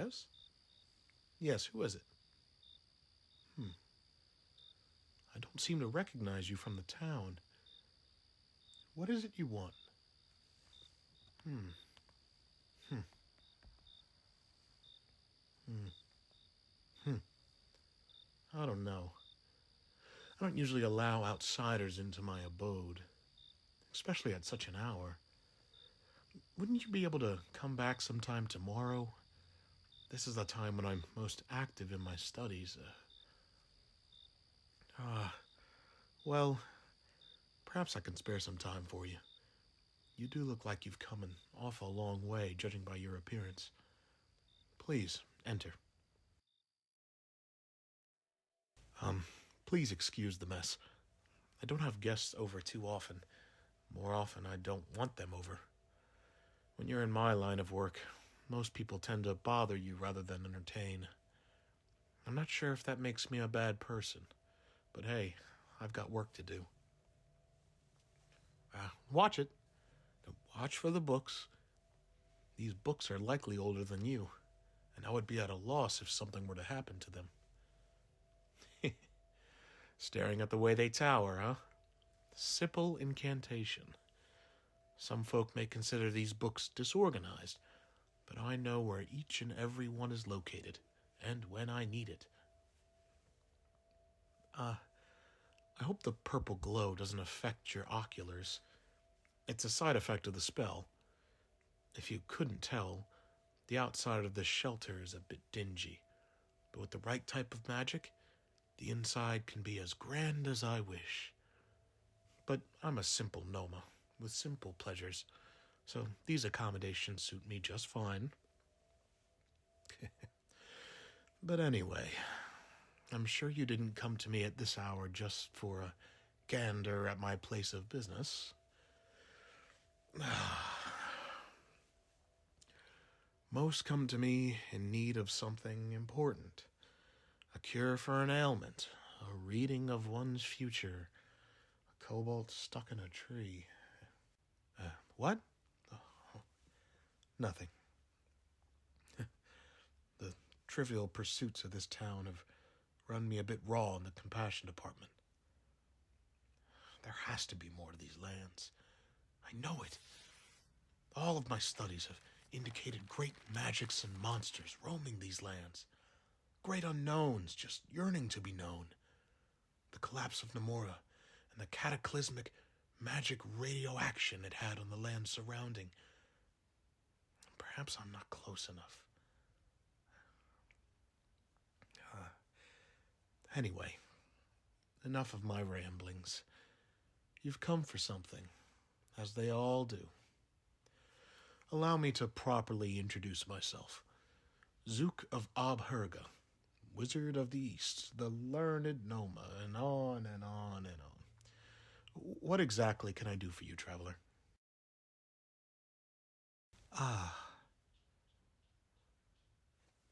Yes? Yes, who is it? I don't seem to recognize you from the town. What is it you want? I don't know. I don't usually allow outsiders into my abode, especially at such an hour. Wouldn't you be able to come back sometime tomorrow? This is the time when I'm most active in my studies. Well, perhaps I can spare some time for you. You do look like you've come an awful long way, judging by your appearance. Please, enter. Please excuse the mess. I don't have guests over too often. More often, I don't want them over. When you're in my line of work, most people tend to bother you rather than entertain. I'm not sure if that makes me a bad person, but hey, I've got work to do. Watch it. Watch for the books. These books are likely older than you, and I would be at a loss if something were to happen to them. Staring at the way they tower, huh? Simple incantation. Some folk may consider these books disorganized, but I know where each and every one is located, and when I need it. I hope the purple glow doesn't affect your oculars. It's a side effect of the spell. If you couldn't tell, the outside of this shelter is a bit dingy, but with the right type of magic, the inside can be as grand as I wish. But I'm a simple Noma, with simple pleasures, so these accommodations suit me just fine. But anyway, I'm sure you didn't come to me at this hour just for a gander at my place of business. Most come to me in need of something important. A cure for an ailment, a reading of one's future, a cobalt stuck in a tree. What? Oh, nothing. The trivial pursuits of this town have run me a bit raw in the compassion department. There has to be more to these lands. I know it. All of my studies have indicated great magics and monsters roaming these lands. Great unknowns just yearning to be known. The collapse of Namora and the cataclysmic magic radioaction it had on the land surrounding. Perhaps I'm not close enough. Anyway, enough of my ramblings. You've come for something, as they all do. Allow me to properly introduce myself. Zook of Abherga, Wizard of the East, the learned Noma, and on and on and on. What exactly can I do for you, traveler?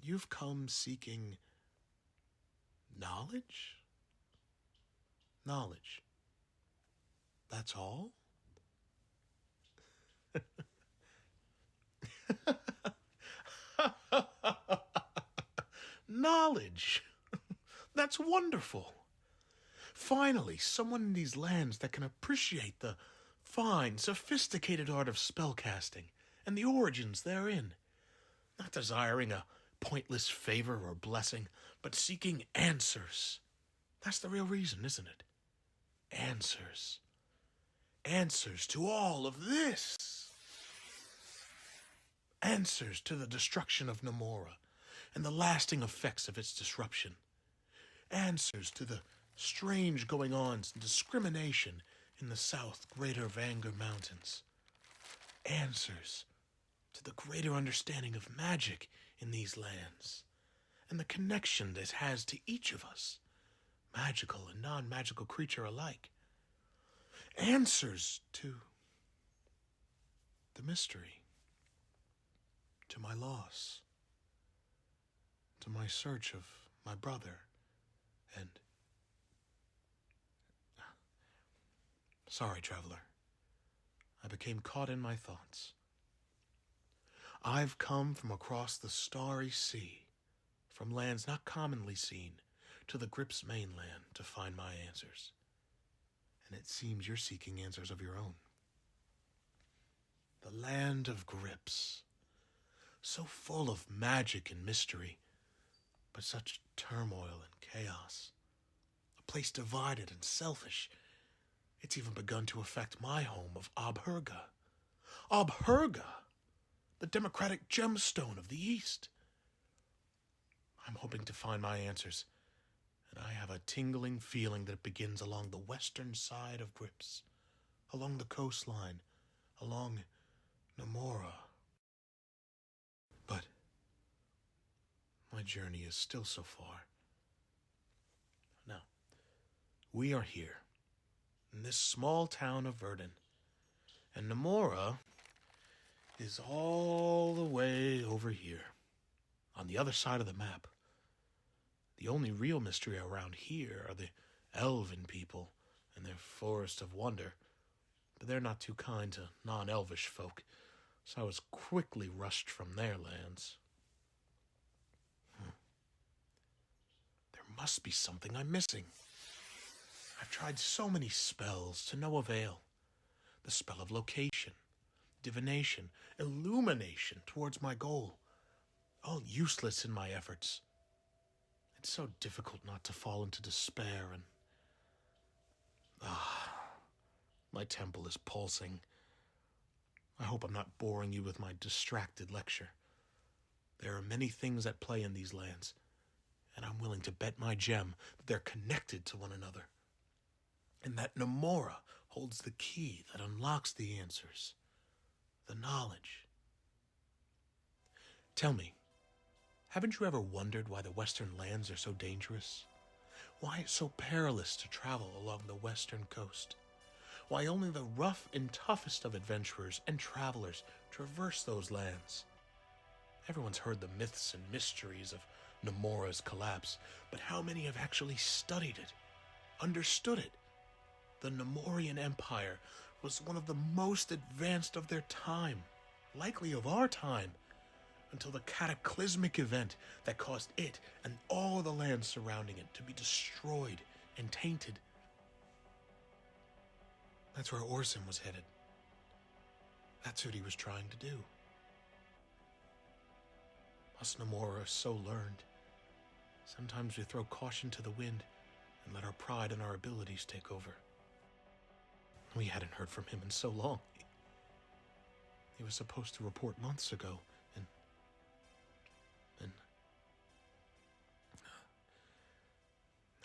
You've come seeking knowledge? Knowledge. That's all? Knowledge! That's wonderful! Finally, someone in these lands that can appreciate the fine, sophisticated art of spellcasting and the origins therein. Not desiring a pointless favor or blessing, but seeking answers. That's the real reason, isn't it? Answers. Answers to all of this. Answers to the destruction of Namora and the lasting effects of its disruption. Answers to the strange going-ons and discrimination in the South Greater Vanger Mountains. Answers to the greater understanding of magic in these lands and the connection this has to each of us, magical and non-magical creature alike. Answers to the mystery, to my loss, to my search of my brother, and... Sorry, traveler. I became caught in my thoughts. I've come from across the starry sea, from lands not commonly seen, to the Grip's mainland to find my answers. And it seems you're seeking answers of your own. The land of Grips, so full of magic and mystery, but such turmoil and chaos. A place divided and selfish. It's even begun to affect my home of Abherga. Abherga, the democratic gemstone of the East. I'm hoping to find my answers, and I have a tingling feeling that it begins along the western side of Grips, along the coastline, along Namora. But my journey is still so far. Now, we are here, in this small town of Verden, and Namora is all the way over here, on the other side of the map. The only real mystery around here are the elven people and their forest of wonder, but they're not too kind to non-elvish folk, so I was quickly rushed from their lands. There must be something I'm missing. I've tried so many spells to no avail. The spell of location, divination, illumination towards my goal, all useless in my efforts. It's so difficult not to fall into despair and... my temple is pulsing. I hope I'm not boring you with my distracted lecture. There are many things at play in these lands, and I'm willing to bet my gem that they're connected to one another, and that Namora holds the key that unlocks the answers, the knowledge. Tell me, haven't you ever wondered why the western lands are so dangerous? Why it's so perilous to travel along the western coast? Why only the rough and toughest of adventurers and travelers traverse those lands? Everyone's heard the myths and mysteries of Namora's collapse, but how many have actually studied it, understood it? The Namorian Empire was one of the most advanced of their time, likely of our time, until the cataclysmic event that caused it and all the lands surrounding it to be destroyed and tainted. That's where Orson was headed. That's what he was trying to do. Us Namora are so learned. Sometimes we throw caution to the wind and let our pride and our abilities take over. We hadn't heard from him in so long. He was supposed to report months ago, and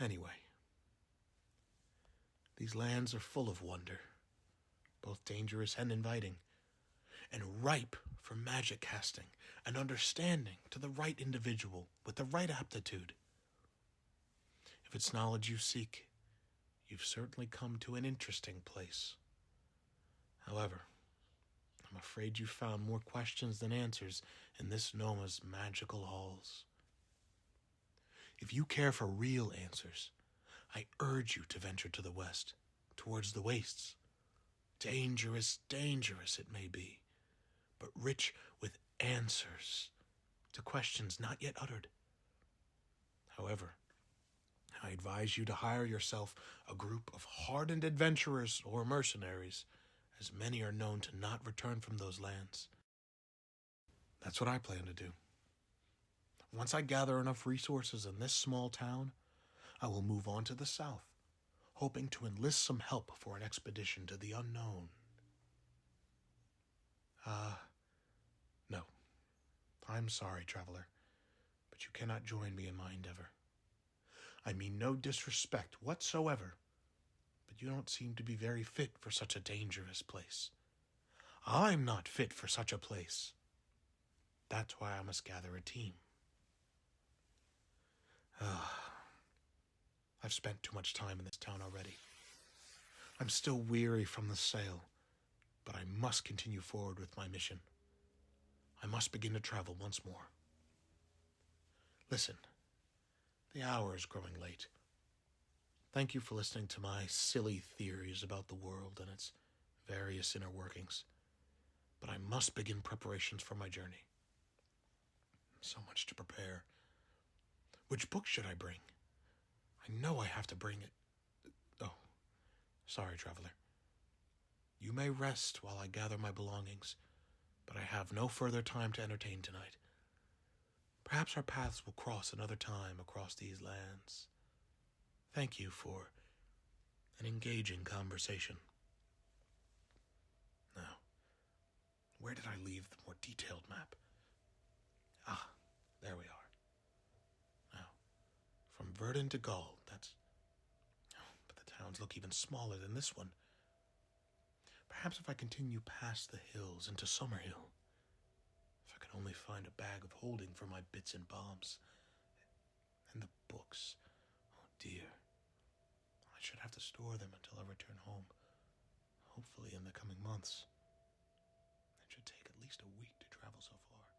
anyway, these lands are full of wonder, both dangerous and inviting, and ripe for magic casting and understanding to the right individual with the right aptitude. If it's knowledge you seek, you've certainly come to an interesting place. However, I'm afraid you found more questions than answers in this Noma's magical halls. If you care for real answers, I urge you to venture to the west, towards the wastes. Dangerous, dangerous it may be, but rich with answers to questions not yet uttered. However, I advise you to hire yourself a group of hardened adventurers or mercenaries, as many are known to not return from those lands. That's what I plan to do. Once I gather enough resources in this small town, I will move on to the south, hoping to enlist some help for an expedition to the unknown. No. I'm sorry, traveler, but you cannot join me in my endeavor. I mean no disrespect whatsoever, but you don't seem to be very fit for such a dangerous place. I'm not fit for such a place. That's why I must gather a team. I've spent too much time in this town already. I'm still weary from the sail, but I must continue forward with my mission. I must begin to travel once more. Listen, the hour is growing late. Thank you for listening to my silly theories about the world and its various inner workings. but I must begin preparations for my journey. So much to prepare. Which book should I bring? I know I have to bring it. Oh, sorry, traveler. You may rest while I gather my belongings, but I have no further time to entertain tonight. Perhaps our paths will cross another time across these lands. Thank you for an engaging conversation. Now, where did I leave the more detailed map? Ah, there we are. Now, from Verden to Gaul, that's... Oh, but the towns look even smaller than this one. Perhaps if I continue past the hills into Summerhill, if I could only find a bag of holding for my bits and bombs. And the books. Oh dear. I should have to store them until I return home. Hopefully in the coming months. It should take at least a week to travel so far.